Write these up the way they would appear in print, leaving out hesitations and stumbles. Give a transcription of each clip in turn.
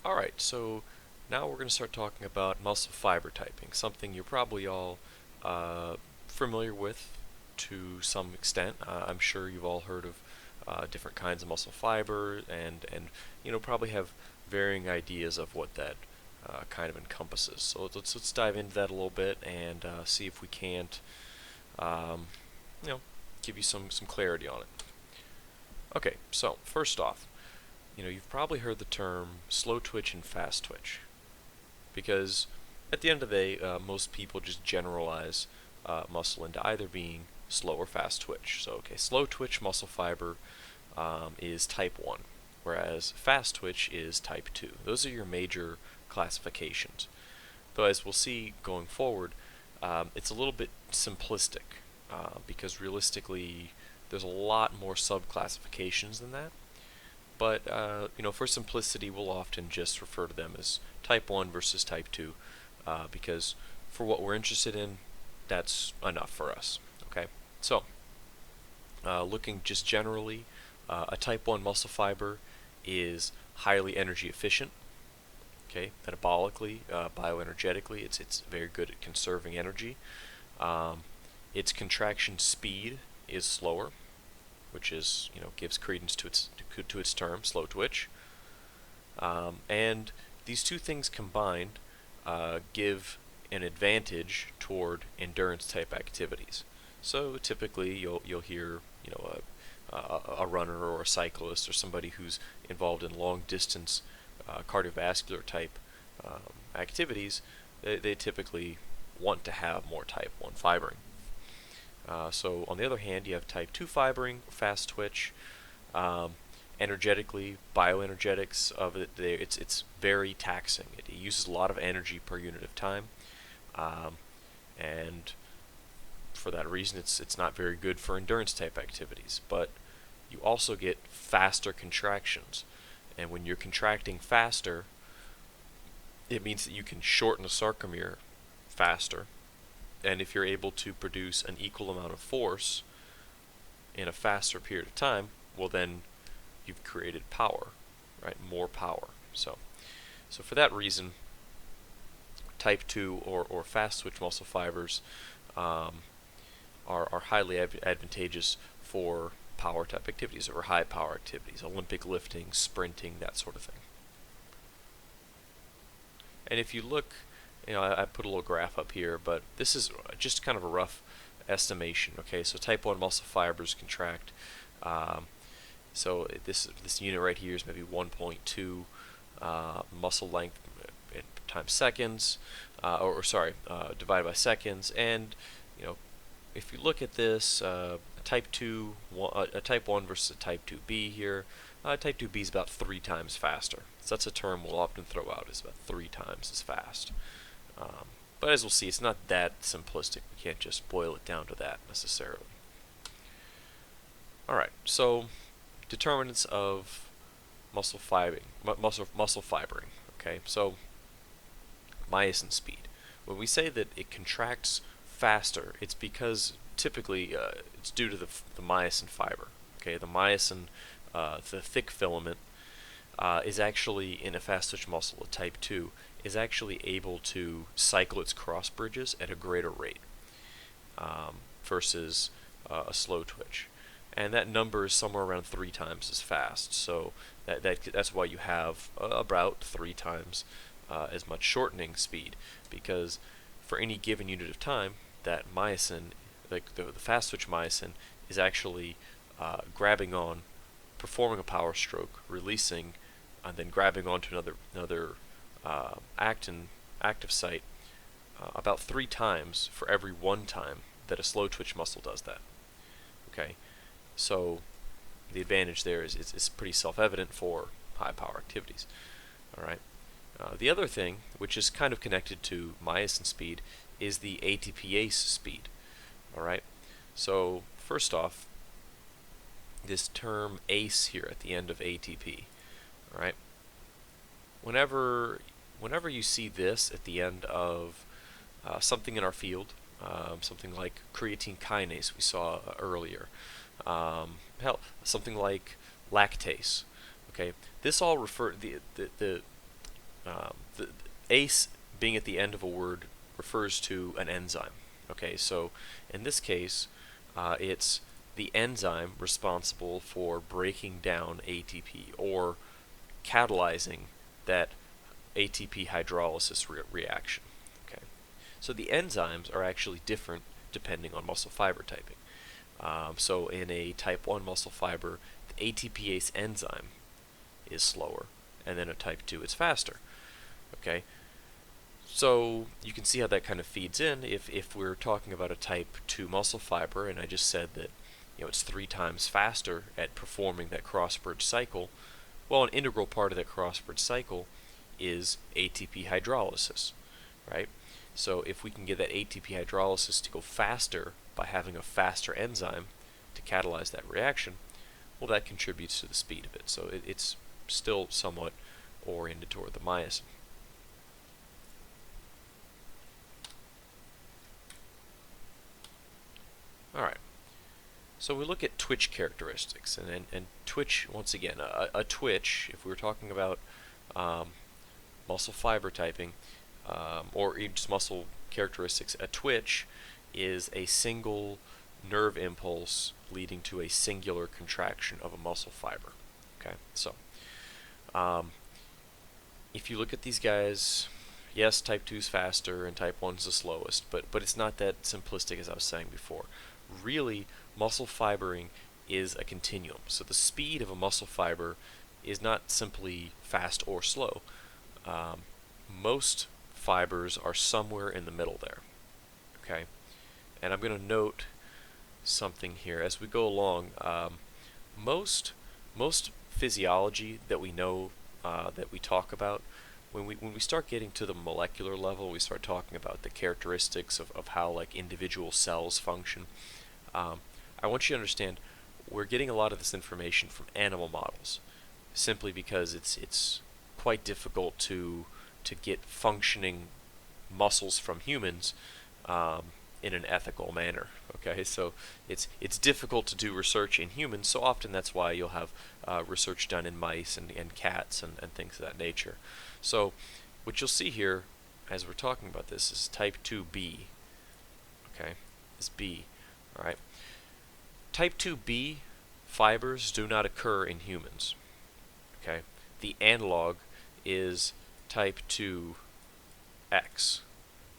Alright, so now we're going to start talking about muscle fiber typing, something you're probably all uh, familiar with to some extent. I'm sure you've all heard of different kinds of muscle fiber and probably have varying ideas of what that kind of encompasses. So let's dive into that a little bit and see if we can't um, you know give you some clarity on it. Okay, so first off, you've probably heard the term slow twitch and fast twitch because at the end of the day, most people just generalize muscle into either being slow or fast twitch. So, okay, slow twitch muscle fiber is type 1, whereas fast twitch is type 2. Those are your major classifications. Though, as we'll see going forward, it's a little bit simplistic because realistically, there's a lot more subclassifications than that. But for simplicity, we'll often just refer to them as type 1 versus type 2 because for what we're interested in, that's enough for us. Okay, so looking just generally, a type 1 muscle fiber is highly energy efficient. Okay, metabolically, bioenergetically, it's very good at conserving energy. Its contraction speed is slower, which is gives credence to its term, slow twitch. And these two things combined give an advantage toward endurance type activities. So typically you'll hear a runner or a cyclist or somebody who's involved in long distance cardiovascular type activities. They typically want to have more type 1 fibering. So on the other hand, you have type 2 fibering, fast twitch. Energetically, bioenergetics of it, it's very taxing. It uses a lot of energy per unit of time, and for that reason, it's not very good for endurance type activities. But you also get faster contractions, and when you're contracting faster, it means that you can shorten the sarcomere faster. And if you're able to produce an equal amount of force in a faster period of time, well then you've created power, right? More power. So for that reason, type 2 or fast twitch muscle fibers are highly advantageous for power type activities or high power activities, Olympic lifting, sprinting, that sort of thing. And if you look, I put a little graph up here, but this is just kind of a rough estimation. Okay, so type 1 muscle fibers contract. So this unit right here is maybe 1.2 muscle length times seconds, divided by seconds. And if you look at this, a type 1 versus a type 2B here. Type 2B is about 3 times faster. So that's a term we'll often throw out, is about 3 times as fast. But as we'll see, it's not that simplistic. We can't just boil it down to that necessarily. Alright, so determinants of muscle fibering. Okay, so myosin speed. When we say that it contracts faster, it's because typically it's due to the myosin fiber. Okay, the myosin, the thick filament, is actually in a fast twitch muscle, a type 2, is actually able to cycle its cross bridges at a greater rate versus a slow twitch. And that number is somewhere around 3 times as fast. So that's why you have about 3 times as much shortening speed, because for any given unit of time, that myosin, like the fast twitch myosin, is actually grabbing on, performing a power stroke, releasing, and then grabbing onto another active site about 3 times for every 1 time that a slow twitch muscle does that. Okay, so the advantage there is pretty self-evident for high power activities. All right. The other thing, which is kind of connected to myosin speed, is the ATPase speed. All right. So first off, this term ACE here at the end of ATP. All right. Whenever you see this at the end of something in our field, something like creatine kinase we saw earlier, something like lactase. Okay, this all the the ACE being at the end of a word refers to an enzyme. Okay, so in this case, it's the enzyme responsible for breaking down ATP or catalyzing that ATP hydrolysis reaction. Okay, so the enzymes are actually different depending on muscle fiber typing. So in a type 1 muscle fiber, the ATPase enzyme is slower, and then a type 2 is faster. Okay, so you can see how that kind of feeds in. If we're talking about a type 2 muscle fiber, and I just said that it's 3 times faster at performing that cross-bridge cycle, well, an integral part of that cross-bridge cycle is ATP hydrolysis, right? So if we can get that ATP hydrolysis to go faster by having a faster enzyme to catalyze that reaction, well, that contributes to the speed of it. So it's still somewhat oriented toward the myosin. All right. So we look at twitch characteristics, and twitch, once again, a twitch, if we were talking about muscle fiber typing, or even just muscle characteristics, a twitch is a single nerve impulse leading to a singular contraction of a muscle fiber. Okay, so if you look at these guys, yes, type 2 is faster and type 1 is the slowest, but it's not that simplistic as I was saying before. Really, muscle fibering is a continuum. So the speed of a muscle fiber is not simply fast or slow. Most fibers are somewhere in the middle there. Okay, and I'm going to note something here as we go along. Most physiology that we know, that we talk about, when we start getting to the molecular level, we start talking about the characteristics of how like individual cells function. I want you to understand we're getting a lot of this information from animal models, simply because it's quite difficult to get functioning muscles from humans in an ethical manner. Okay, so it's difficult to do research in humans, so often that's why you'll have research done in mice and cats and things of that nature. So what you'll see here as we're talking about this is type 2B. Okay, is B. All right. Type 2B fibers do not occur in humans. Okay, the analog is type 2X.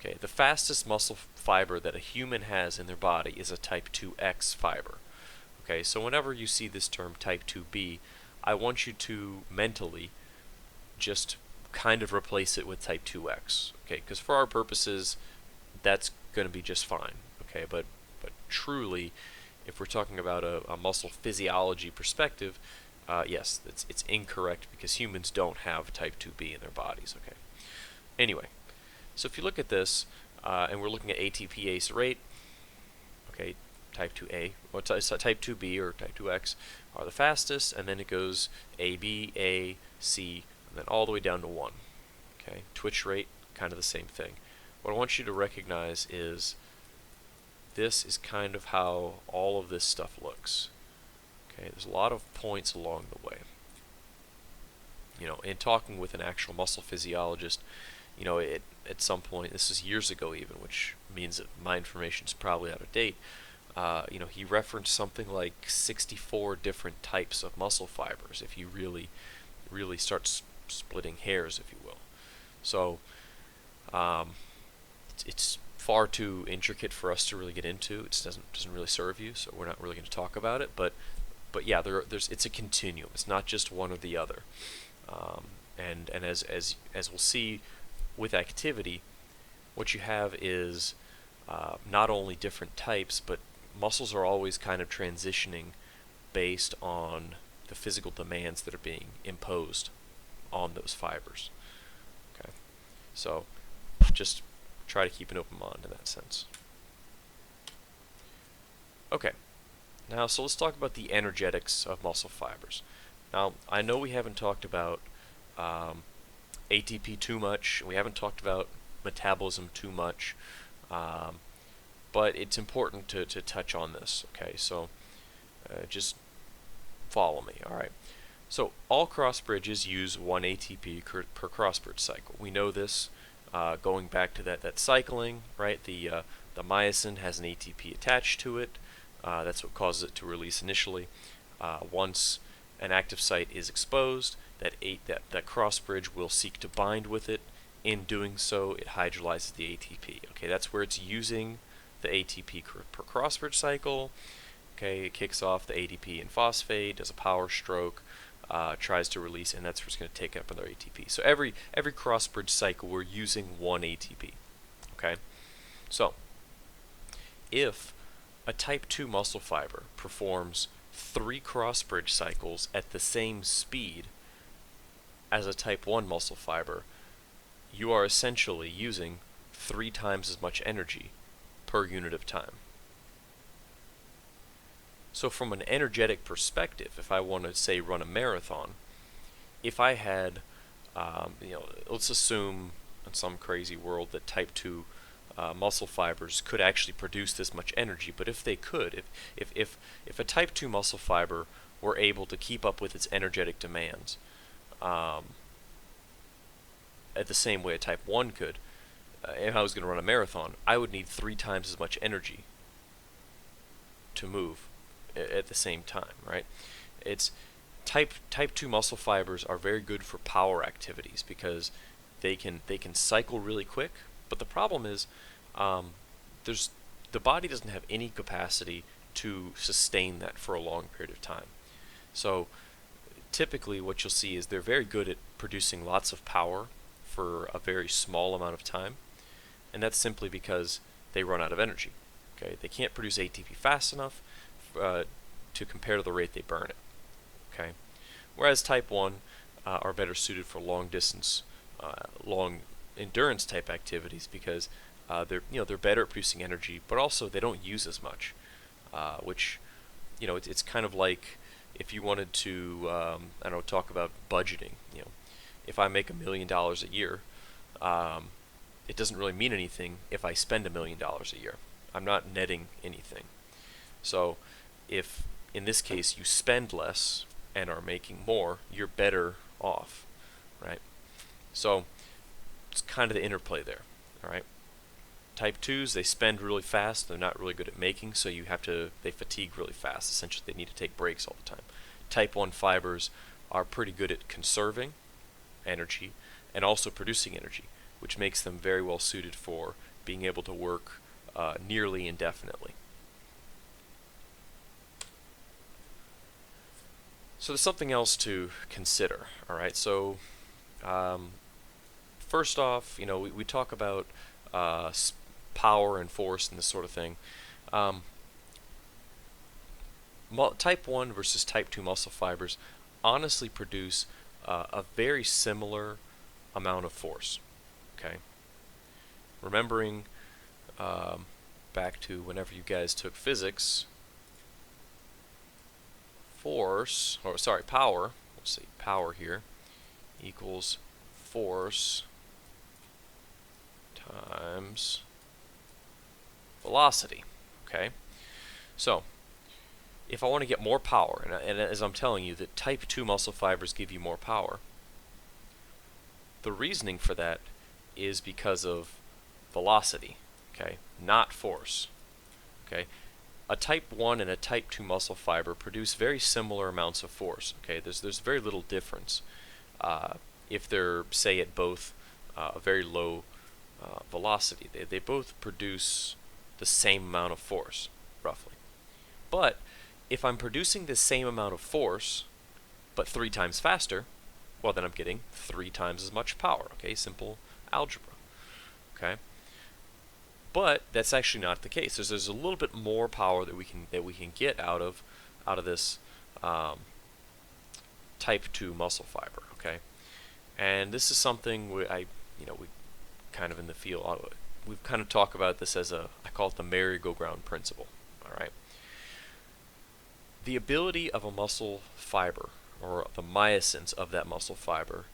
Okay, the fastest muscle fiber that a human has in their body is a type 2X fiber. Okay, so whenever you see this term type 2B, I want you to mentally just kind of replace it with type 2X. Okay, because for our purposes, that's going to be just fine. Okay, but truly, if we're talking about a muscle physiology perspective, yes, it's incorrect because humans don't have type 2B in their bodies. Okay. Anyway, so if you look at this, and we're looking at ATPase rate, okay, type 2A, or type 2B or type 2X are the fastest, and then it goes AB, A, C, and then all the way down to 1. Okay, twitch rate, kind of the same thing. What I want you to recognize is this is kind of how all of this stuff looks. Okay, there's a lot of points along the way. In talking with an actual muscle physiologist, at some point, this is years ago even, which means that my information is probably out of date, he referenced something like 64 different types of muscle fibers if you really start splitting hairs, if you will. So it's far too intricate for us to really get into. It doesn't really serve you, so we're not really going to talk about it. But yeah, it's a continuum. It's not just one or the other. And as we'll see with activity, what you have is not only different types, but muscles are always kind of transitioning based on the physical demands that are being imposed on those fibers. Okay, so just try to keep an open mind in that sense. Okay, now so let's talk about the energetics of muscle fibers. Now I know we haven't talked about ATP too much, we haven't talked about metabolism too much, but it's important to touch on this. Okay, so just follow me. All right, So all cross bridges use 1 ATP per cross bridge cycle. We know this going back to that cycling, right? The myosin has an ATP attached to it. That's what causes it to release initially. Once an active site is exposed, that cross bridge will seek to bind with it. In doing so, it hydrolyzes the ATP. Okay, that's where it's using the ATP per cross bridge cycle. Okay, it kicks off the ADP and phosphate, does a power stroke, tries to release, and that's where it's going to take up another ATP. So every cross bridge cycle, we're using 1 ATP. Okay, so if a type 2 muscle fiber performs 3 cross bridge cycles at the same speed as a type 1 muscle fiber, you are essentially using 3 times as much energy per unit of time. So from an energetic perspective, if I want to say run a marathon, if I had, let's assume in some crazy world that type 2 muscle fibers could actually produce this much energy, but if they could, if a type 2 muscle fiber were able to keep up with its energetic demands at the same way a type 1 could, if I was going to run a marathon, I would need 3 times as much energy to move at the same time, right? It's type 2 muscle fibers are very good for power activities because they can cycle really quick, but the problem is the body doesn't have any capacity to sustain that for a long period of time. So typically what you'll see is they're very good at producing lots of power for a very small amount of time, and that's simply because they run out of energy. Okay, they can't produce ATP fast enough to compare to the rate they burn it. Okay, whereas type 1 are better suited for long distance, long endurance type activities because they're better at producing energy, but also they don't use as much, which it's kind of like if you wanted to talk about budgeting. If I make $1 million a year, it doesn't really mean anything if I spend $1 million a year. I'm not netting anything. So if in this case you spend less and are making more, you're better off, right? So it's kind of the interplay there, all right? Type 2s, they spend really fast, they're not really good at making, so they fatigue really fast. Essentially, they need to take breaks all the time. Type 1 fibers are pretty good at conserving energy and also producing energy, which makes them very well suited for being able to work nearly indefinitely. So there's something else to consider, all right? So first off, we talk about power and force and this sort of thing. Type 1 versus type 2 muscle fibers honestly produce a very similar amount of force, okay? Remembering back to whenever you guys took physics, power, let's see, power here equals force times velocity, okay? So if I want to get more power, and as I'm telling you that type 2 muscle fibers give you more power, the reasoning for that is because of velocity, okay, not force, okay? A type 1 and a type 2 muscle fiber produce very similar amounts of force, okay? There's very little difference if they're, say, at both a very low velocity. They both produce the same amount of force, roughly. But if I'm producing the same amount of force, but 3 times faster, well, then I'm getting 3 times as much power, okay? Simple algebra, okay? But that's actually not the case. There's a little bit more power that we can get out of this type 2 muscle fiber, okay? And this is something we kind of in the field, we've kind of talked about this as I call it the merry-go-round principle, all right? The ability of a muscle fiber, or the myosins of that muscle fiber,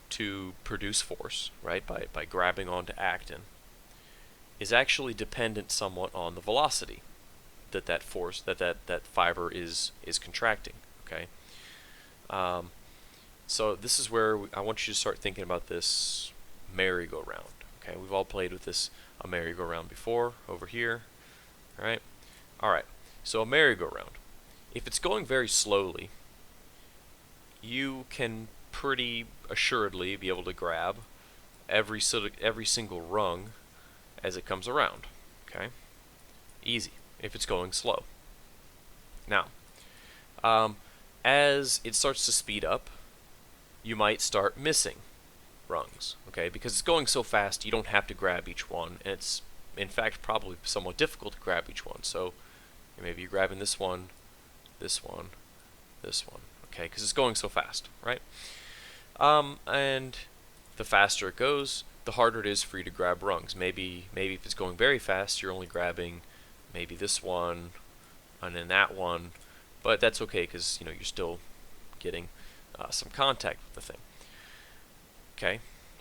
to produce force, right, by grabbing onto actin, is actually dependent somewhat on the velocity that fiber is contracting, okay? So this is where I want you to start thinking about this merry-go-round. Okay, we've all played with this a merry-go-round before over here. All right. All right. So a merry-go-round. If it's going very slowly, you can pretty assuredly be able to grab every single rung as it comes around. Okay. Easy. If it's going slow. Now, as it starts to speed up, you might start missing rungs, okay? Because it's going so fast, you don't have to grab each one, and it's, in fact, probably somewhat difficult to grab each one. So maybe you're grabbing this one, this one, this one, okay? Because it's going so fast, right? And the faster it goes, the harder it is for you to grab rungs. Maybe if it's going very fast, you're only grabbing maybe this one, and then that one, but that's okay because you're still getting some contact with the thing. Okay,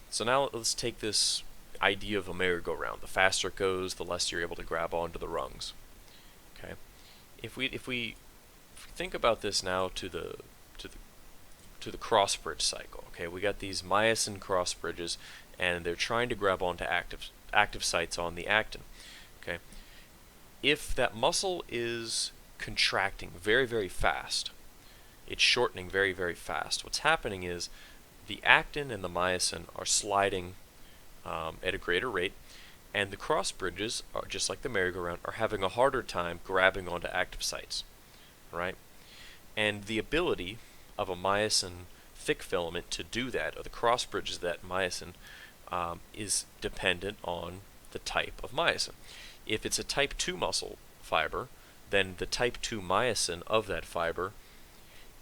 so now let's take this idea of a merry-go-round. The faster it goes, the less you're able to grab onto the rungs. Okay, if we think about this now to the cross bridge cycle. Okay, we got these myosin cross bridges, and they're trying to grab onto active sites on the actin. Okay, if that muscle is contracting very, very fast, it's shortening very, very fast. What's happening is the actin and the myosin are sliding at a greater rate, and the cross bridges, are just like the merry-go-round, are having a harder time grabbing onto active sites, right? And the ability of a myosin thick filament to do that, or the cross bridges of that myosin, is dependent on the type of myosin. If it's a type 2 muscle fiber, then the type 2 myosin of that fiber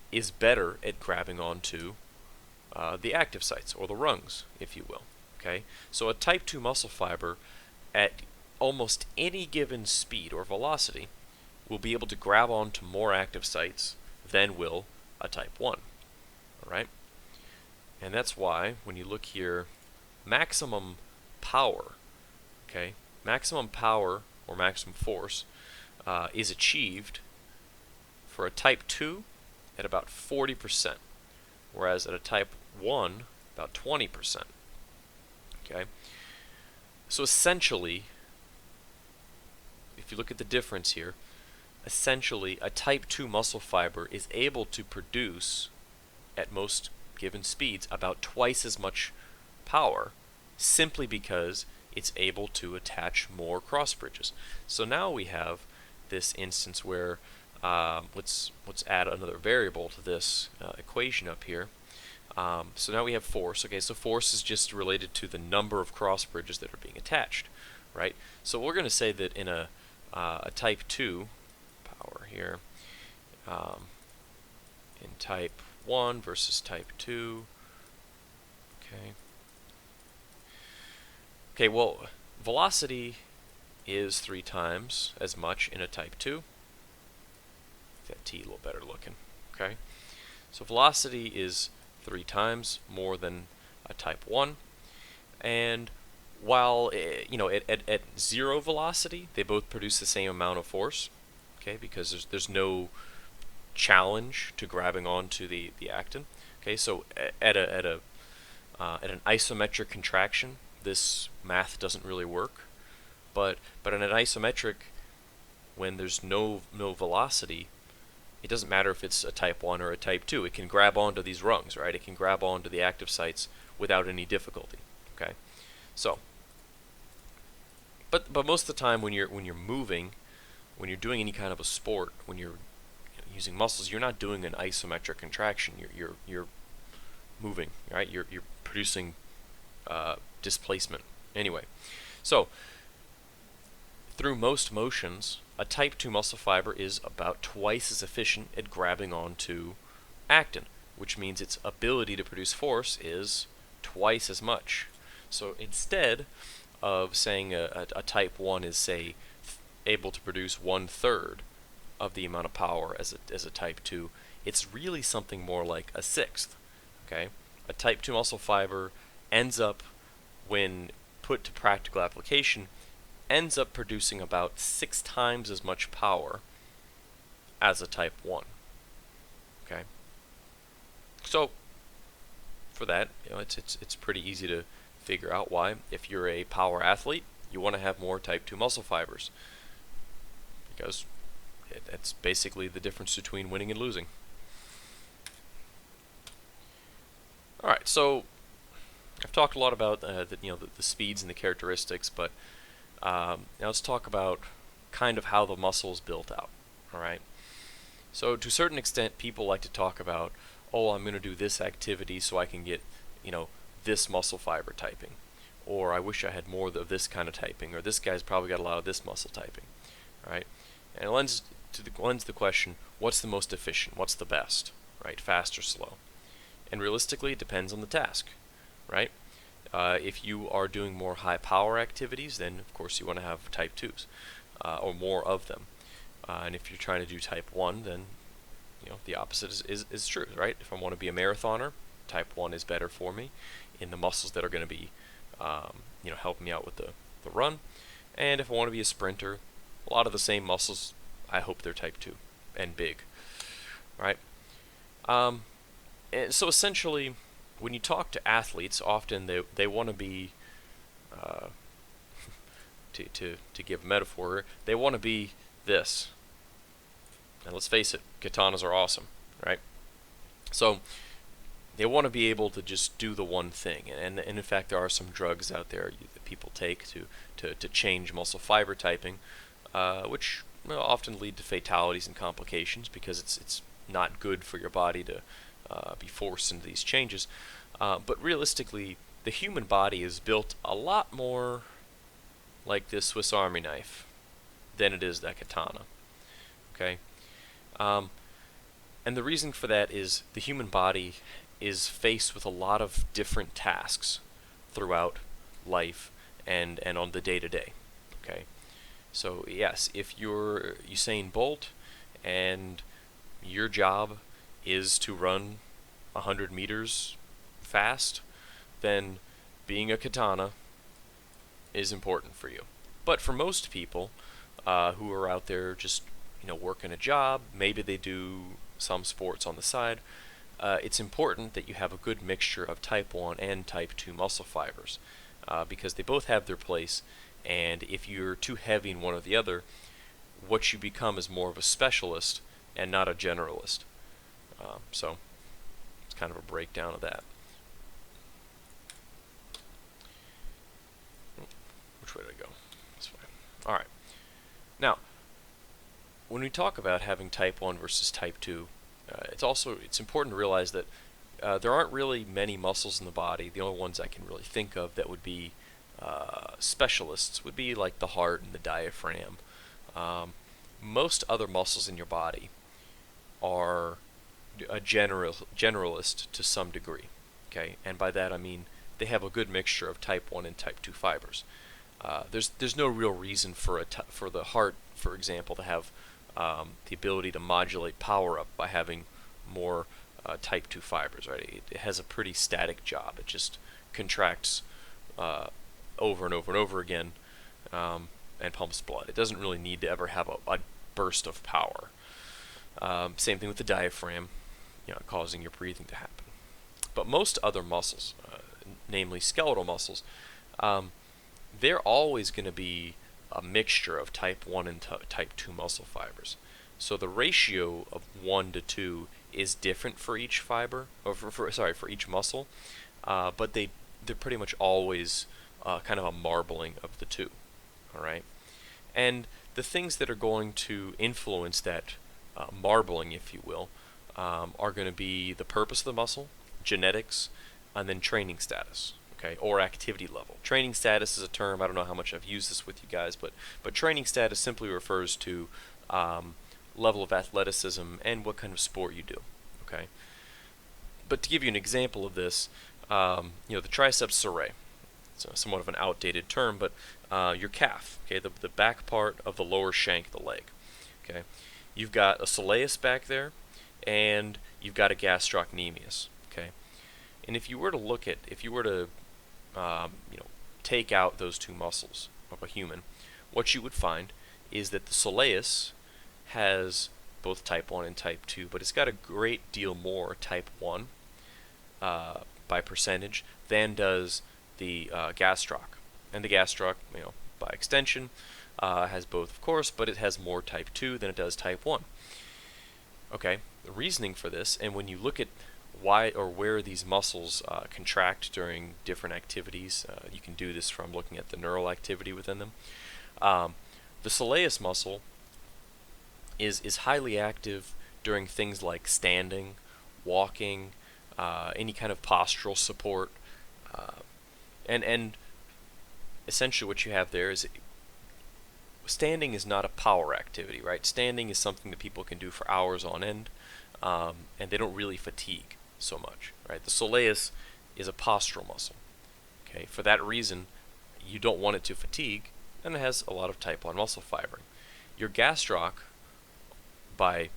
is better at grabbing onto the active sites, or the rungs, if you will. Okay, so a type 2 muscle fiber at almost any given speed or velocity will be able to grab onto more active sites than will a type 1. Alright? And that's why, when you look here, maximum power, okay, maximum power or maximum force is achieved for a type 2 at about 40%, whereas at a type 1, about 20%. Okay? So essentially, if you look at the difference here, essentially a type 2 muscle fiber is able to produce, at most given speeds, about twice as much power, simply because it's able to attach more cross bridges. So now we have this instance where let's add another variable to this equation up here. So now we have force. Okay, so force is just related to the number of cross bridges that are being attached, right? So we're going to say that in a type 2 power here, in type 1 versus type 2. Okay. Okay, well, velocity is 3 times as much in a type 2. That T a little better looking. Okay, so velocity is 3 times more than a type 1, and while at zero velocity they both produce the same amount of force, okay, because there's no challenge to grabbing onto the actin. Okay, so at an isometric contraction, this math doesn't really work, but in an isometric, when there's no velocity, it doesn't matter if it's a type 1 or a type 2. It can grab onto these rungs, right? It can grab onto the active sites without any difficulty. Okay, so, but most of the time when you're moving, when you're doing any kind of a sport, when you're using muscles, you're not doing an isometric contraction. You're moving, right? You're producing displacement. Anyway, so through most motions, a type 2 muscle fiber is about twice as efficient at grabbing onto actin, which means its ability to produce force is twice as much. So instead of saying a type 1 is, say, able to produce 1/3 of the amount of power as a type 2, it's really something more like a sixth. Okay, a type 2 muscle fiber ends up, when put to practical application, ends up producing about 6 times as much power as a type 1. Okay, so for that, it's pretty easy to figure out why. If you're a power athlete, you want to have more type 2 muscle fibers, because it's basically the difference between winning and losing. All right, so I've talked a lot about the speeds and the characteristics, but now let's talk about kind of how the muscle is built out. All right. So to a certain extent, people like to talk about, oh, I'm going to do this activity so I can get, this muscle fiber typing, or I wish I had more of this kind of typing, or this guy's probably got a lot of this muscle typing. All right. And it lends the question, what's the most efficient? What's the best? Right? Fast or slow? And realistically, it depends on the task. Right? If you are doing more high power activities, then of course you want to have type 2s, or more of them. And if you're trying to do type 1, then the opposite is true, right? If I want to be a marathoner, type 1 is better for me in the muscles that are going to be helping me out with the run. And if I want to be a sprinter, a lot of the same muscles, I hope they're type 2 and big, right? And so essentially, when you talk to athletes, often they want to be, to give a metaphor, they want to be this. And let's face it, katanas are awesome, right? So they want to be able to just do the one thing. And in fact, there are some drugs out there that people take to change muscle fiber typing, which often lead to fatalities and complications because it's not good for your body to be forced into these changes. But realistically, the human body is built a lot more like this Swiss Army knife than it is that katana. Okay? And the reason for that is the human body is faced with a lot of different tasks throughout life and on the day-to-day. Okay? So yes, if you're Usain Bolt and your job is to run 100 meters fast, then being a katana is important for you. But for most people who are out there just working a job, maybe they do some sports on the side, it's important that you have a good mixture of type 1 and type 2 muscle fibers because they both have their place, and if you're too heavy in one or the other, what you become is more of a specialist and not a generalist. So it's kind of a breakdown of that. Which way did I go? This way. All right. Now, when we talk about having type 1 versus type 2, it's important to realize that there aren't really many muscles in the body. The only ones I can really think of that would be specialists would be like the heart and the diaphragm. Most other muscles in your body are a generalist to some degree. Okay, and by that I mean they have a good mixture of type 1 and type 2 fibers. There's no real reason for the heart, for example, to have the ability to modulate power up by having more type 2 fibers, right? It has a pretty static job. It just contracts over and over and over again and pumps blood. It doesn't really need to ever have a burst of power. Same thing with the diaphragm, causing your breathing to happen. But most other muscles, namely skeletal muscles, they're always going to be a mixture of type 1 and type 2 muscle fibers. So the ratio of 1 to 2 is different for each fiber, or for each muscle, but they're pretty much always kind of a marbling of the two. All right, and the things that are going to influence that marbling, if you will, are going to be the purpose of the muscle, genetics, and then training status. Okay, or activity level. Training status is a term, I don't know how much I've used this with you guys, but training status simply refers to level of athleticism and what kind of sport you do. Okay, but to give you an example of this, the triceps surae. It's somewhat of an outdated term, but your calf, okay, the back part of the lower shank of the leg. Okay, you've got a soleus back there, and you've got a gastrocnemius. Okay, and if you were to take out those two muscles of a human, what you would find is that the soleus has both type 1 and type 2, but it's got a great deal more type 1 by percentage than does the gastroc. And the gastroc, by extension, has both, of course, but it has more type 2 than it does type 1. Okay, the reasoning for this, and when you look at why or where these muscles contract during different activities, you can do this from looking at the neural activity within them. The soleus muscle is highly active during things like standing, walking, any kind of postural support, and essentially what you have there is standing is not a power activity, right? Standing is something that people can do for hours on end, and they don't really fatigue so much, right? The soleus is a postural muscle. Okay, for that reason, you don't want it to fatigue, and it has a lot of type 1 muscle fibering. Your gastroc, by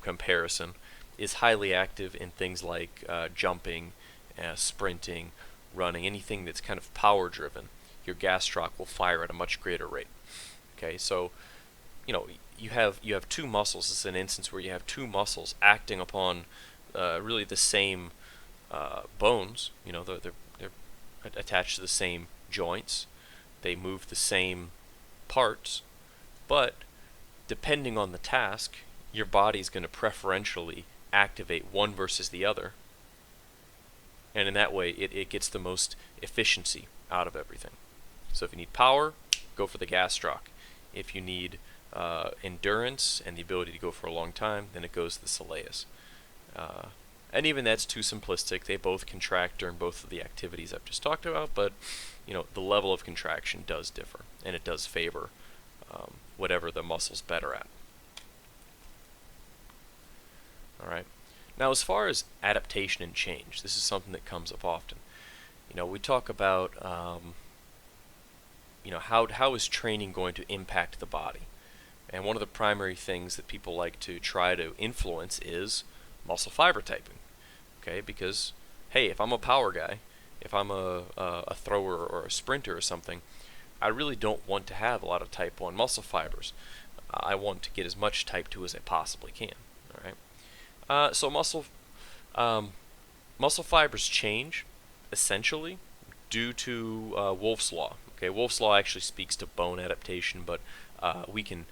comparison, is highly active in things like jumping, sprinting, running, anything that's kind of power driven. Your gastroc will fire at a much greater rate. Okay, so you have two muscles. This is an instance where you have two muscles acting upon really the same bones. They're attached to the same joints. They move the same parts, but depending on the task, your body's going to preferentially activate one versus the other, and in that way it gets the most efficiency out of everything. So if you need power, go for the gastroc. If you need endurance and the ability to go for a long time, then it goes to the soleus. And even that's too simplistic. They both contract during both of the activities I've just talked about, but the level of contraction does differ, and it does favor whatever the muscle's better at. All right. Now, as far as adaptation and change, this is something that comes up often. We talk about how is training going to impact the body? And one of the primary things that people like to try to influence is muscle fiber typing. Okay, because hey, if I'm a power guy, if I'm a thrower or a sprinter or something, I really don't want to have a lot of type 1 muscle fibers. I want to get as much type 2 as I possibly can. All right. So muscle fibers change essentially due to Wolff's law. Okay, Wolff's law actually speaks to bone adaptation, but we can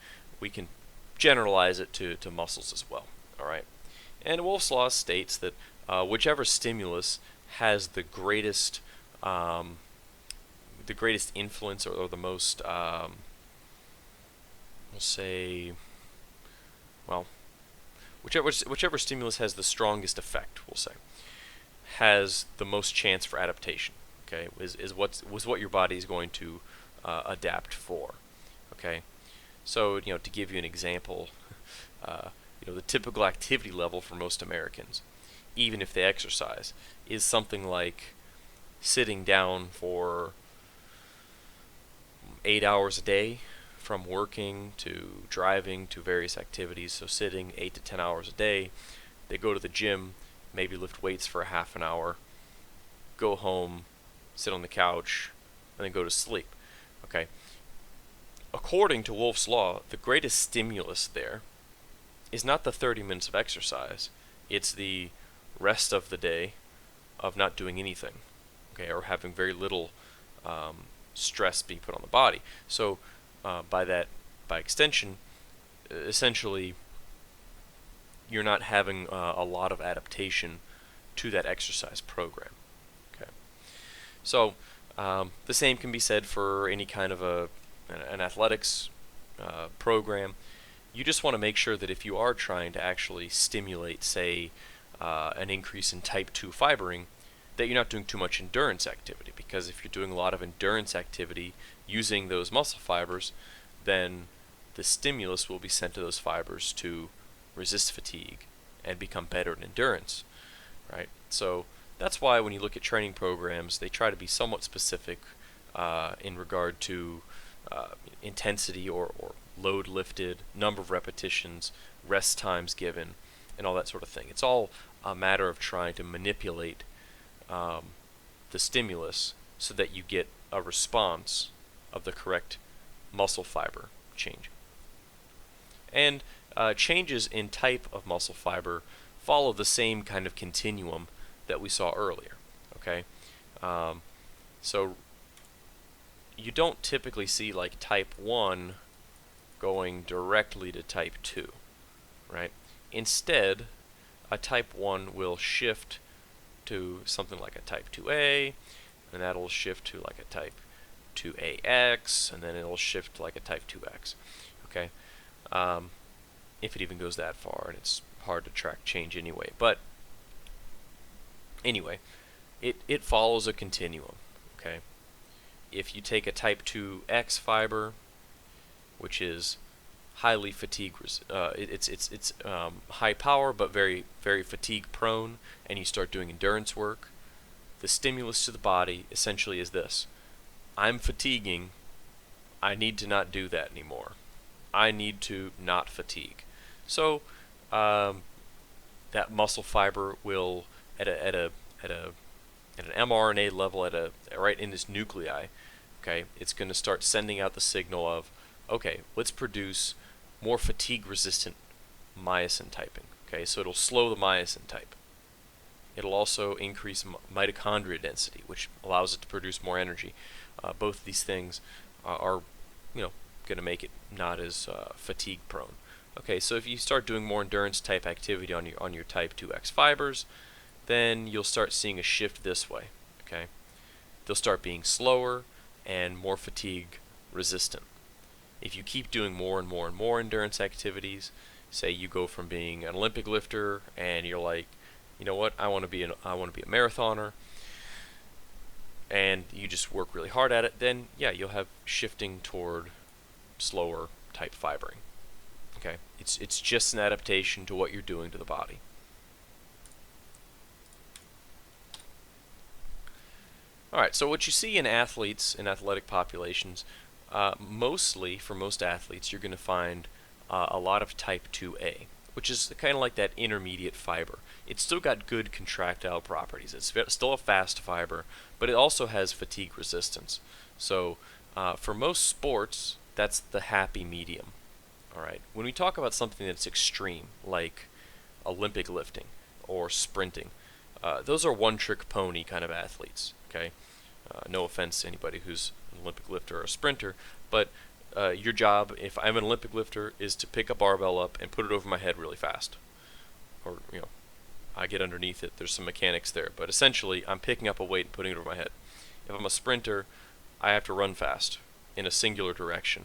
generalize it to muscles as well. All right, and Wolff's law states that whichever stimulus has the greatest influence or the most whichever stimulus has the strongest effect, we'll say, has the most chance for adaptation. Okay, is what your body is going to adapt for. Okay, so to give you an example, the typical activity level for most Americans, even if they exercise, is something like sitting down for 8 hours a day, from working to driving to various activities. So sitting 8 to 10 hours a day. They go to the gym, maybe lift weights for a half an hour, go home, sit on the couch, and then go to sleep. Okay. According to Wolff's law, the greatest stimulus there is not the 30 minutes of exercise. It's the rest of the day of not doing anything, okay, or having very little stress being put on the body. So by extension, essentially, you're not having a lot of adaptation to that exercise program. Okay. So the same can be said for any kind of an athletics program. You just want to make sure that if you are trying to actually stimulate, say, an increase in type 2 fibering, that you're not doing too much endurance activity, because if you're doing a lot of endurance activity using those muscle fibers, then the stimulus will be sent to those fibers to resist fatigue and become better in endurance, right? So that's why when you look at training programs, they try to be somewhat specific in regard to intensity or load lifted, number of repetitions, rest times given, and all that sort of thing. It's all a matter of trying to manipulate the stimulus so that you get a response of the correct muscle fiber change. And changes in type of muscle fiber follow the same kind of continuum that we saw earlier. Okay, so you don't typically see like type 1 going directly to type 2, right? Instead, a type 1 will shift to something like a type 2A, and that'll shift to like a type 2AX, and then it'll shift to like a type 2X. Okay, if it even goes that far, and it's hard to track change anyway. But anyway, it follows a continuum. Okay, if you take a type 2X fiber, which is highly fatigue, it's high power but very fatigue prone, and you start doing endurance work, the stimulus to the body essentially is this: I'm fatiguing, I need to not do that anymore. I need to not fatigue. So that muscle fiber will at an mRNA level, right in this nuclei, okay, it's going to start sending out the signal of, okay, let's produce more fatigue-resistant myosin typing. Okay, so it'll slow the myosin type. It'll also increase mitochondria density, which allows it to produce more energy. Both of these things are, going to make it not as fatigue prone. Okay, so if you start doing more endurance type activity on your type 2X fibers, then you'll start seeing a shift this way. Okay, they'll start being slower and more fatigue resistant. If you keep doing more and more and more endurance activities, say you go from being an Olympic lifter and you're like, you know what, I want to be a marathoner, and you just work really hard at it, then yeah, you'll have shifting toward slower type fibering. Okay, it's just an adaptation to what you're doing to the body. Alright, so what you see in athletes, in athletic populations, mostly, for most athletes, you're going to find a lot of type 2A, which is kind of like that intermediate fiber. It's still got good contractile properties. It's still a fast fiber, but it also has fatigue resistance. So for most sports, that's the happy medium. Alright, when we talk about something that's extreme, like Olympic lifting or sprinting, those are one-trick pony kind of athletes. Okay, no offense to anybody who's an Olympic lifter or a sprinter, but your job, if I'm an Olympic lifter, is to pick a barbell up and put it over my head really fast. Or, I get underneath it. There's some mechanics there, but essentially, I'm picking up a weight and putting it over my head. If I'm a sprinter, I have to run fast in a singular direction,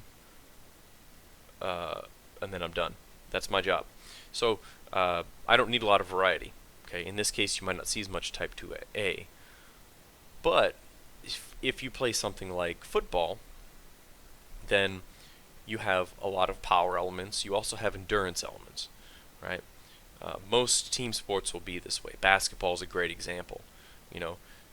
and then I'm done. That's my job. So I don't need a lot of variety. Okay, in this case, you might not see as much type 2A. But if you play something like football, then you have a lot of power elements. You also have endurance elements, right? Most team sports will be this way. Basketball is a great example.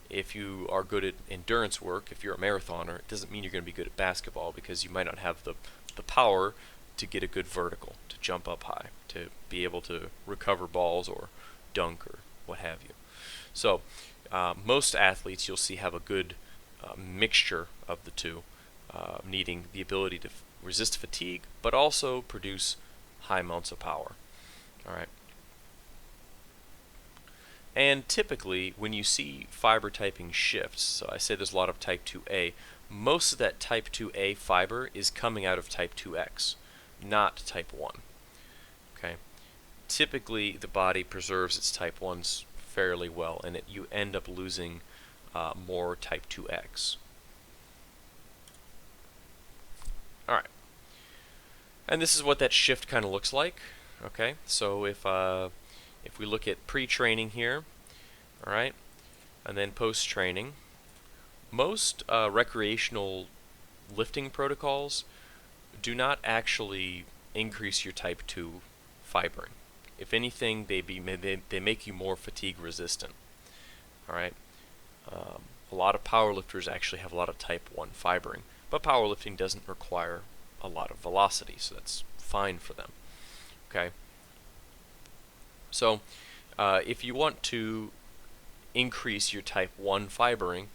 If you are good at endurance work, if you're a marathoner, it doesn't mean you're going to be good at basketball, because you might not have the power to get a good vertical, to jump up high, to be able to recover balls or dunk or what have you. So most athletes you'll see have a good mixture of the two, needing the ability to resist fatigue, but also produce high amounts of power. All right. And typically, when you see fiber typing shifts, so I say there's a lot of type 2A, most of that type 2A fiber is coming out of type 2X, not type 1. Okay. Typically, the body preserves its type 1s fairly well, and you end up losing more type 2X. Alright. And this is what that shift kind of looks like. Okay, so if we look at pre-training here, alright, and then post-training, most recreational lifting protocols do not actually increase your type 2 fibering. If anything, they make you more fatigue resistant. Alright, a lot of powerlifters actually have a lot of type 1 fibering, but powerlifting doesn't require a lot of velocity, so that's fine for them. Okay, so if you want to increase your type 1 fibering,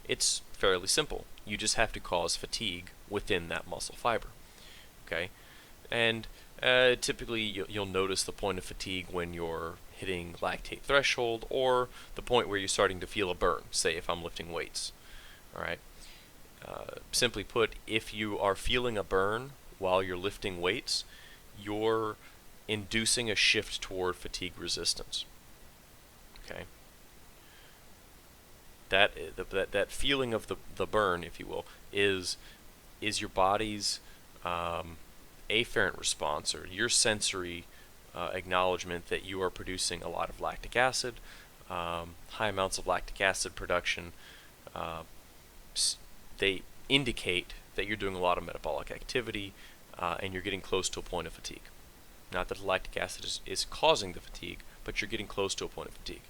it's fairly simple. You just have to cause fatigue within that muscle fiber. Okay, and typically you'll notice the point of fatigue when you're hitting lactate threshold or the point where you're starting to feel a burn, say if I'm lifting weights. All right. Simply put, if you are feeling a burn while you're lifting weights, you're inducing a shift toward fatigue resistance. Okay. That feeling of the burn, if you will, is your body's afferent response, or your sensory acknowledgement that you are producing a lot of lactic acid. High amounts of lactic acid production, they indicate that you're doing a lot of metabolic activity and you're getting close to a point of fatigue. Not that the lactic acid is causing the fatigue, but you're getting close to a point of fatigue.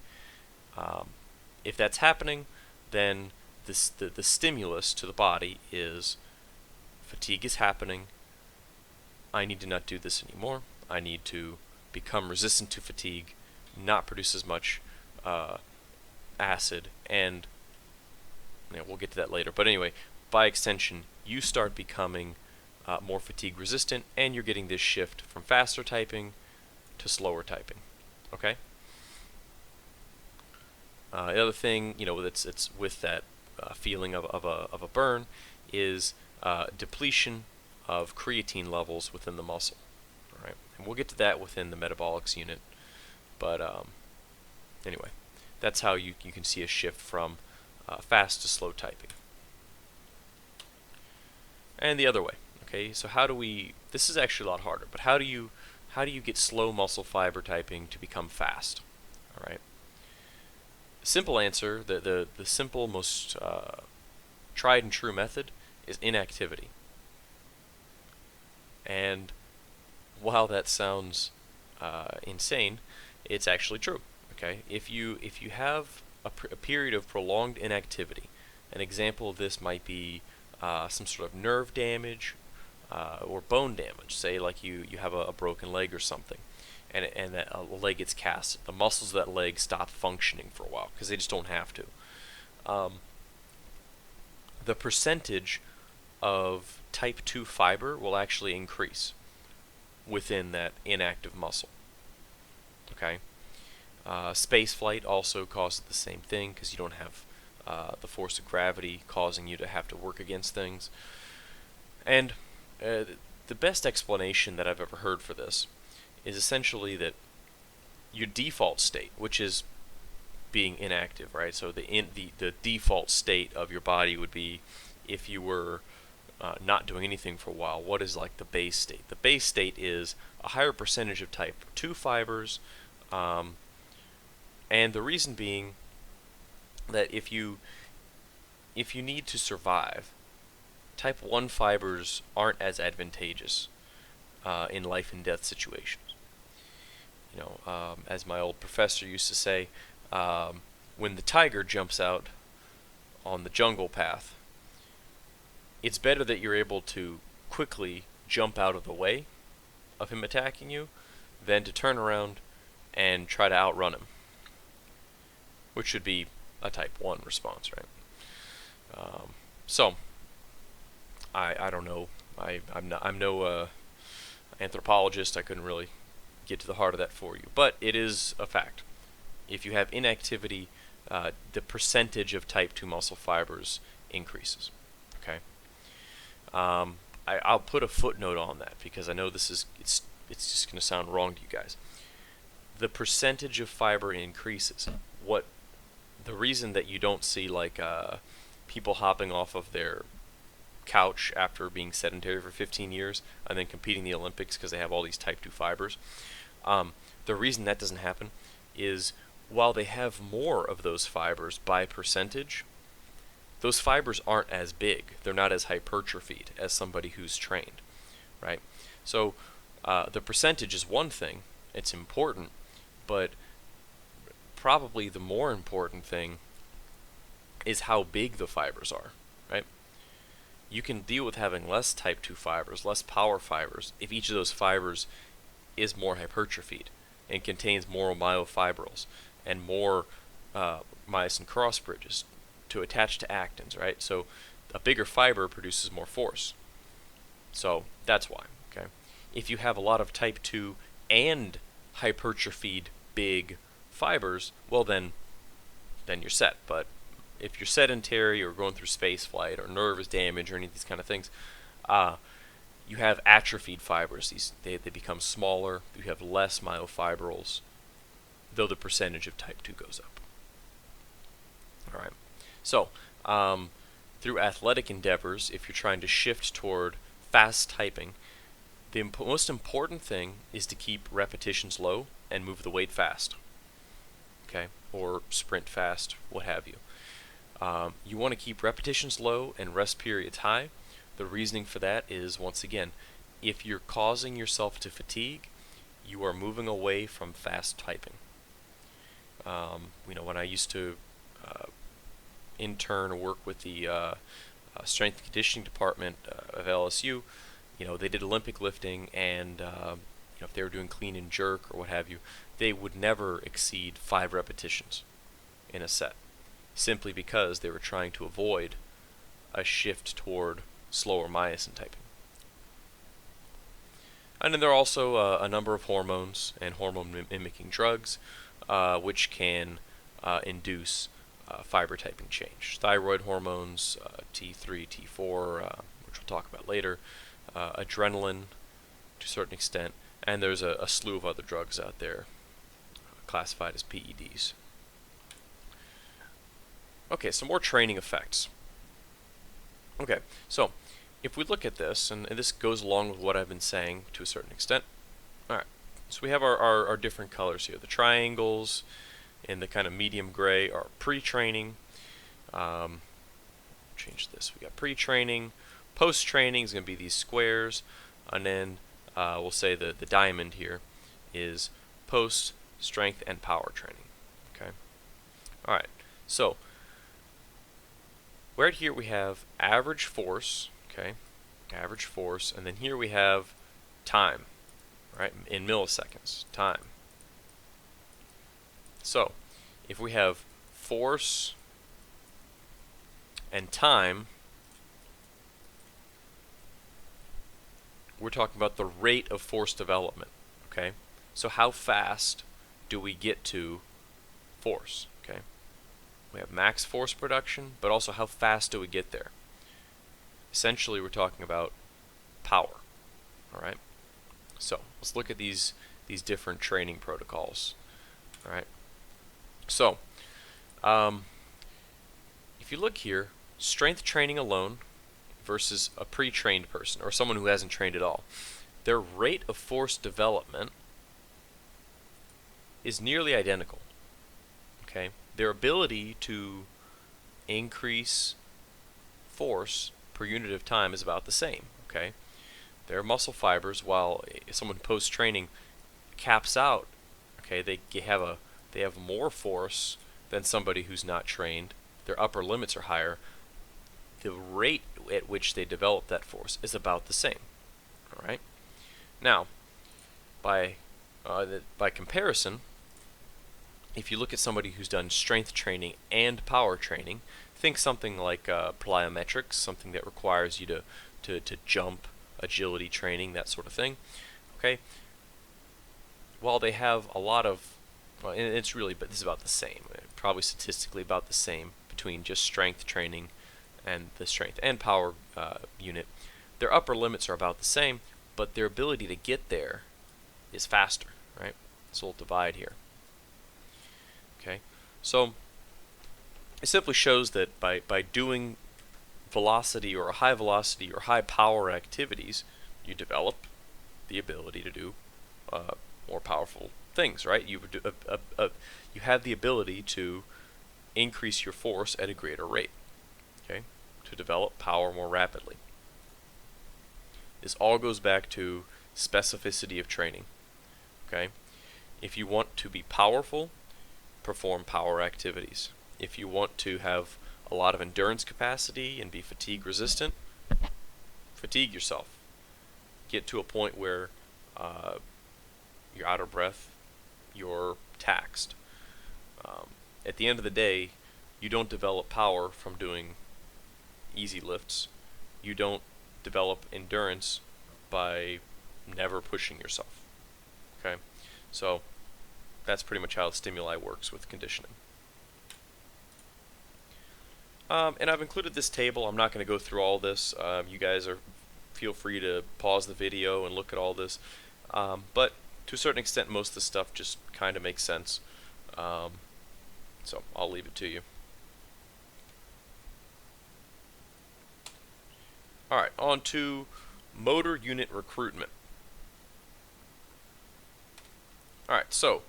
If that's happening, then the stimulus to the body is fatigue is happening. I need to not do this anymore. I need to become resistant to fatigue, not produce as much acid, and we'll get to that later. But anyway, by extension, you start becoming more fatigue resistant, and you're getting this shift from faster typing to slower typing. Okay. The other thing, it's with that feeling of a burn is depletion of creatine levels within the muscle. All right, and we'll get to that within the metabolics unit. But anyway, that's how you can see a shift from fast to slow typing. And the other way. Okay, so how do we? This is actually a lot harder. But how do you get slow muscle fiber typing to become fast? All right. Simple answer, the simple, most tried and true method is inactivity. And while that sounds insane, it's actually true. Okay, if you have a period of prolonged inactivity, an example of this might be some sort of nerve damage or bone damage. Say like you have a broken leg or something, and that a leg gets cast. The muscles of that leg stop functioning for a while because they just don't have to. The percentage of type 2 fiber will actually increase within that inactive muscle. Okay. Space flight also causes the same thing because you don't have the force of gravity causing you to have to work against things. And the best explanation that I've ever heard for this is essentially that your default state, which is being inactive, right? So the default state of your body would be if you were not doing anything for a while. What is like the base state? The base state is a higher percentage of type 2 fibers, and the reason being that if you need to survive, type 1 fibers aren't as advantageous in life and death situations. As my old professor used to say, when the tiger jumps out on the jungle path, it's better that you're able to quickly jump out of the way of him attacking you than to turn around and try to outrun him, which should be a type 1 response, right? So I don't know. I'm no anthropologist. I couldn't really get to the heart of that for you, but it is a fact. If you have inactivity, the percentage of type 2 muscle fibers increases. Okay. I'll put a footnote on that because I know it's just going to sound wrong to you guys. The percentage of fiber increases. The reason that you don't see like people hopping off of their couch after being sedentary for 15 years and then competing in the Olympics because they have all these type 2 fibers. The reason that doesn't happen is while they have more of those fibers by percentage, those fibers aren't as big. They're not as hypertrophied as somebody who's trained, right? So the percentage is one thing. It's important, but probably the more important thing is how big the fibers are, right? You can deal with having less type 2 fibers, less power fibers, if each of those fibers is more hypertrophied and contains more myofibrils and more myosin cross bridges to attach to actins, right? So a bigger fiber produces more force. So that's why, okay? If you have a lot of type 2 and hypertrophied big fibers, well then you're set. But if you're sedentary or going through space flight or nervous damage or any of these kind of things, you have atrophied fibers. They become smaller. You have less myofibrils, though the percentage of type 2 goes up. All right. So through athletic endeavors, if you're trying to shift toward fast typing, the most important thing is to keep repetitions low and move the weight fast. Okay, or sprint fast, what have you. You want to keep repetitions low and rest periods high. The reasoning for that is, once again, if you're causing yourself to fatigue, you are moving away from fast typing. When I used to intern or work with the strength and conditioning department of LSU, they did Olympic lifting, and if they were doing clean and jerk or what have you, they would never exceed 5 repetitions in a set, simply because they were trying to avoid a shift toward slower myosin typing. And then there are also a number of hormones and hormone mimicking drugs which can induce fiber typing change. Thyroid hormones, T3, T4, which we'll talk about later, adrenaline to a certain extent, and there's a slew of other drugs out there classified as PEDs. Okay, some more training effects. Okay, so if we look at this, and this goes along with what I've been saying to a certain extent. Alright, so we have our different colors here. The triangles and the kind of medium gray are pre-training. Change this. We got pre-training. Post-training is going to be these squares. And then we'll say the diamond here is post-strength and power training. Okay. Alright, so right here we have average force, okay, average force, and then here we have time, right, in milliseconds, time. So, if we have force and time, we're talking about the rate of force development, okay? So how fast do we get to force, okay? We have max force production, but also how fast do we get there? Essentially, we're talking about power, all right? So let's look at these different training protocols, all right? So if you look here, strength training alone versus a pre-trained person or someone who hasn't trained at all, their rate of force development is nearly identical, okay? Their ability to increase force per unit of time is about the same, okay? Their muscle fibers, while someone post-training caps out, okay, they have more force than somebody who's not trained. Their upper limits are higher. The rate at which they develop that force is about the same, all right? Now, by comparison, if you look at somebody who's done strength training and power training, think something like plyometrics, something that requires you to jump, agility training, that sort of thing. Okay. While they have a lot of, and it's really, but this is about the same, probably statistically about the same between just strength training and the strength and power unit. Their upper limits are about the same, but their ability to get there is faster, right? So we'll divide here. Okay, so it simply shows that by doing velocity or high velocity or high power activities, you develop the ability to do more powerful things, right? You have the ability to increase your force at a greater rate, okay, to develop power more rapidly. This all goes back to specificity of training, okay? If you want to be powerful, perform power activities. If you want to have a lot of endurance capacity and be fatigue resistant, fatigue yourself. Get to a point where you're out of breath, you're taxed. At the end of the day, you don't develop power from doing easy lifts. You don't develop endurance by never pushing yourself. Okay? So that's pretty much how the stimuli works with conditioning. And I've included this table. I'm not going to go through all this. You guys feel free to pause the video and look at all this. But to a certain extent, most of the stuff just kind of makes sense. So I'll leave it to you. Alright, on to motor unit recruitment. Alright, so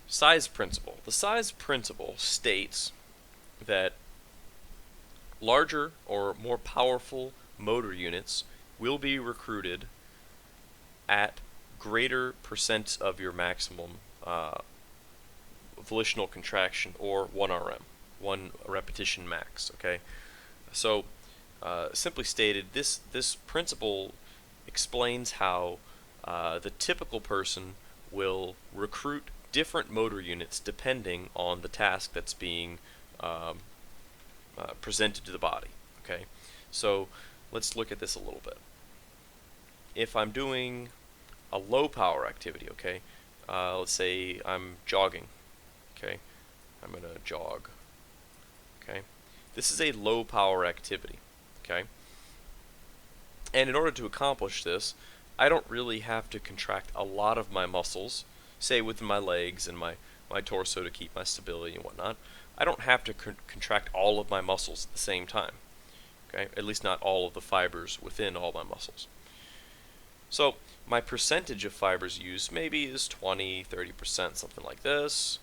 size principle. The size principle states that larger or more powerful motor units will be recruited at greater percent of your maximum volitional contraction, or 1 RM, 1 repetition max. Okay, so simply stated, this principle explains how the typical person will recruit different motor units depending on the task that's being presented to the body. Okay, so let's look at this a little bit. If I'm doing a low power activity, okay, let's say I'm jogging, okay, I'm gonna jog, okay, this is a low power activity, okay, and in order to accomplish this, I don't really have to contract a lot of my muscles, say within my legs and my torso to keep my stability and whatnot. I don't have to contract all of my muscles at the same time, okay, at least not all of the fibers within all my muscles. So my percentage of fibers used maybe is 20-30%, something like this.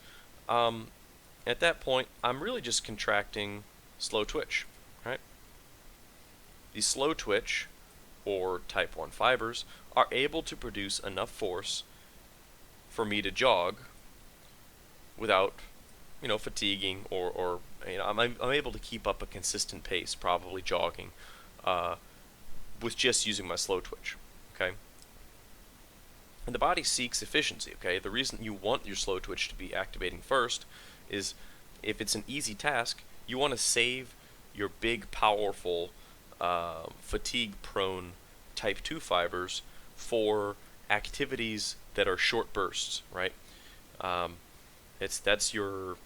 At that point, I'm really just contracting slow twitch, right? The slow twitch, or type 1 fibers, are able to produce enough force for me to jog without, fatiguing, or I'm able to keep up a consistent pace, probably jogging, with just using my slow twitch. Okay, and the body seeks efficiency. Okay, the reason you want your slow twitch to be activating first is if it's an easy task, you want to save your big, powerful, fatigue-prone type 2 fibers for activities that are short bursts, right? That's your,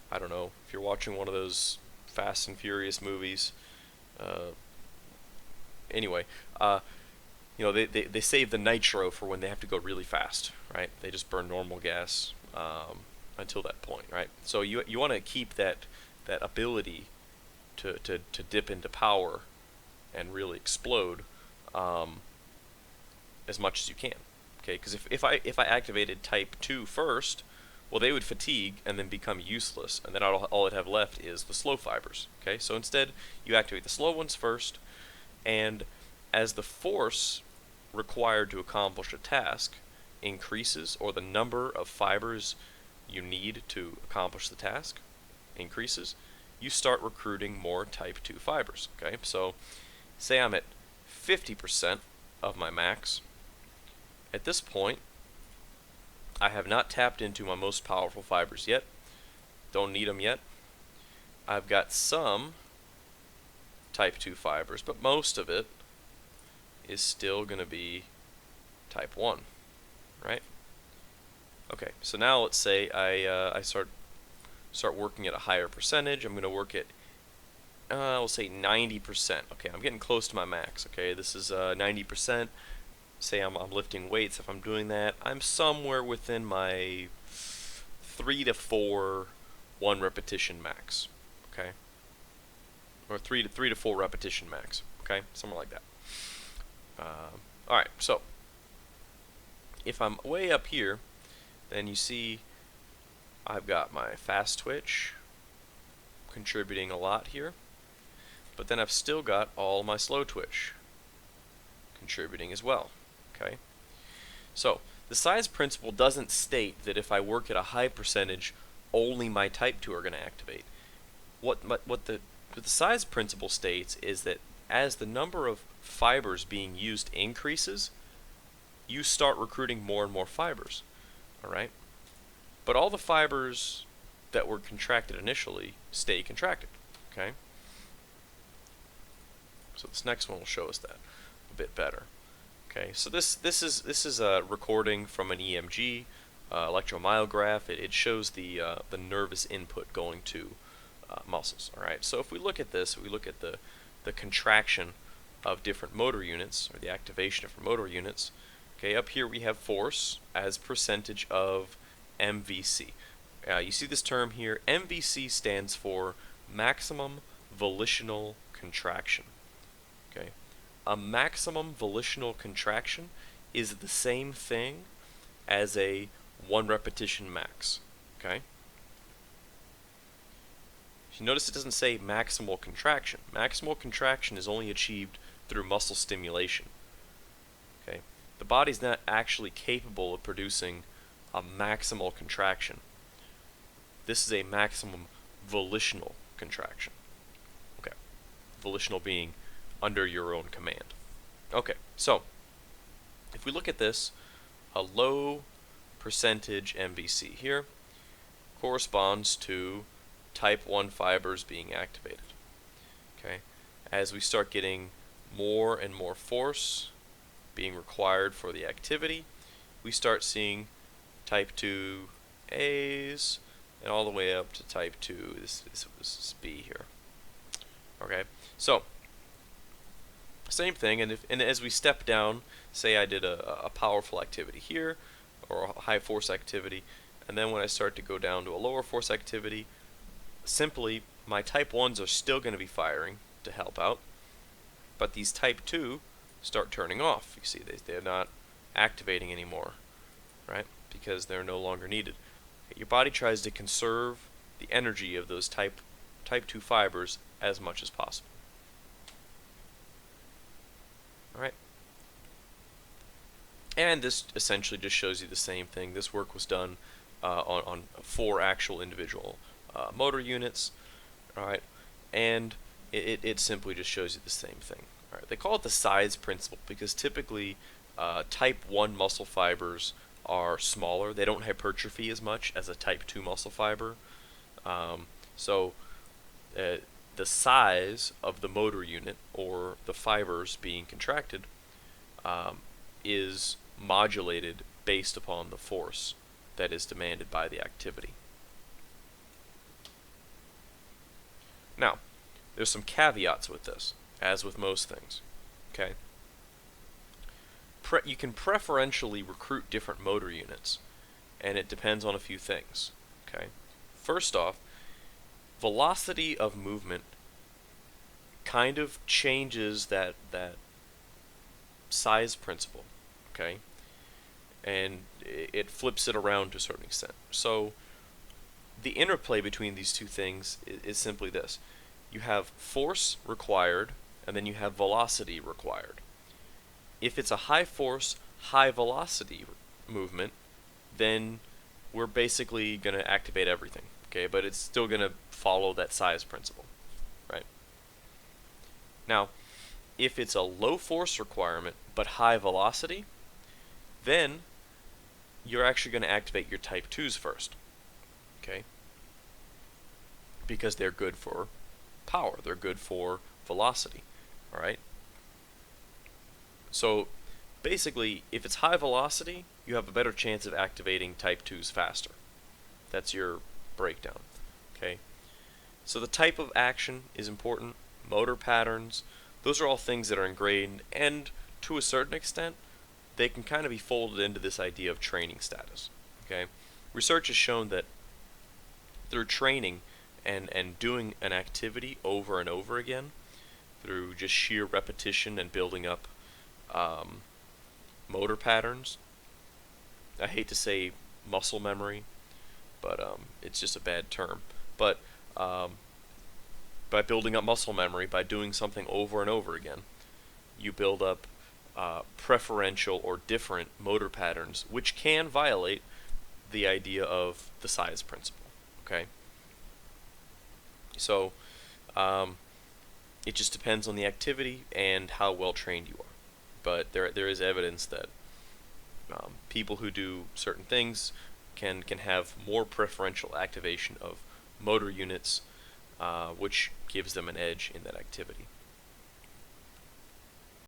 I don't know, if you're watching one of those Fast and Furious movies. Anyway. They save the nitro for when they have to go really fast, right? They just burn normal gas until that point, right? So you want to keep that ability to dip into power and really explode as much as you can, okay? Because if I activated type 2 first, well, they would fatigue and then become useless, and then all I'd have left is the slow fibers, okay? So instead, you activate the slow ones first, and as the force required to accomplish a task increases, or the number of fibers you need to accomplish the task increases, you start recruiting more type 2 fibers. Okay, so say I'm at 50% of my max. At this point, I have not tapped into my most powerful fibers yet. Don't need them yet. I've got some type 2 fibers, but most of it is still going to be type 1, right? Okay, so now let's say I start working at a higher percentage. I'm going to work at, we'll say 90%. Okay, I'm getting close to my max. Okay, this is 90%. Say I'm lifting weights. If I'm doing that, I'm somewhere within my 3 to 4 1 repetition max. Okay, or 3 to 4 repetition max. Okay, somewhere like that. Alright, so if I'm way up here, then you see I've got my fast twitch contributing a lot here, but then I've still got all my slow twitch contributing as well. Okay, so the size principle doesn't state that if I work at a high percentage, only my type 2 are going to activate. What the size principle states is that as the number of fibers being used increases, you start recruiting more and more fibers. Alright? But all the fibers that were contracted initially stay contracted. Okay? So this next one will show us that a bit better. Okay, so this is a recording from an EMG electromyograph. It shows the nervous input going to muscles. All right. So if we look at this, we look at the contraction of different motor units, or the activation of different motor units. Okay, up here we have force as percentage of MVC. You see this term here. MVC stands for maximum volitional contraction. Okay, a maximum volitional contraction is the same thing as a 1 repetition max. Okay. You notice it doesn't say maximal contraction. Maximal contraction is only achieved through muscle stimulation. Okay, the body's not actually capable of producing a maximal contraction. This is a maximum volitional contraction. Okay, volitional being under your own command. Okay, so if we look at this, a low percentage MVC here corresponds to type 1 fibers being activated. Okay, as we start getting more and more force being required for the activity, we start seeing type 2 A's and all the way up to type 2. This is B here. Okay, so same thing, and as we step down, say I did a powerful activity here, or a high force activity, and then when I start to go down to a lower force activity, simply my type 1s are still going to be firing to help out, but these type 2 start turning off. You see, they're not activating anymore, right? Because they're no longer needed. Your body tries to conserve the energy of those type 2 fibers as much as possible. Alright. And this essentially just shows you the same thing. This work was done on 4 actual individual motor units. Alright. And it simply just shows you the same thing. Alright. They call it the size principle because typically type 1 muscle fibers are smaller. They don't hypertrophy as much as a type 2 muscle fiber. So the size of the motor unit, or the fibers being contracted, is modulated based upon the force that is demanded by the activity. Now, there's some caveats with this, as with most things. Okay. You can preferentially recruit different motor units, and it depends on a few things. Okay. First off, velocity of movement kind of changes that size principle. Okay. And it flips it around to a certain extent. So the interplay between these two things is simply this. You have force required, and then you have velocity required. If it's a high force, high velocity movement, then we're basically going to activate everything. Okay, but it's still going to follow that size principle, right? Now, if it's a low force requirement but high velocity, then you're actually going to activate your type 2s first. Okay? Because they're good for power, they're good for velocity, all right? So basically, if it's high velocity, you have a better chance of activating type 2s faster. That's your breakdown. Okay. So the type of action is important. Motor patterns, those are all things that are ingrained, and to a certain extent, they can kind of be folded into this idea of training status. Okay. Research has shown that through training and doing an activity over and over again, through just sheer repetition and building up motor patterns. I hate to say muscle memory, but it's just a bad term. But by building up muscle memory, by doing something over and over again, you build up preferential or different motor patterns, which can violate the idea of the size principle. Okay? So it just depends on the activity and how well trained you are. But there is evidence that people who do certain things can have more preferential activation of motor units, which gives them an edge in that activity.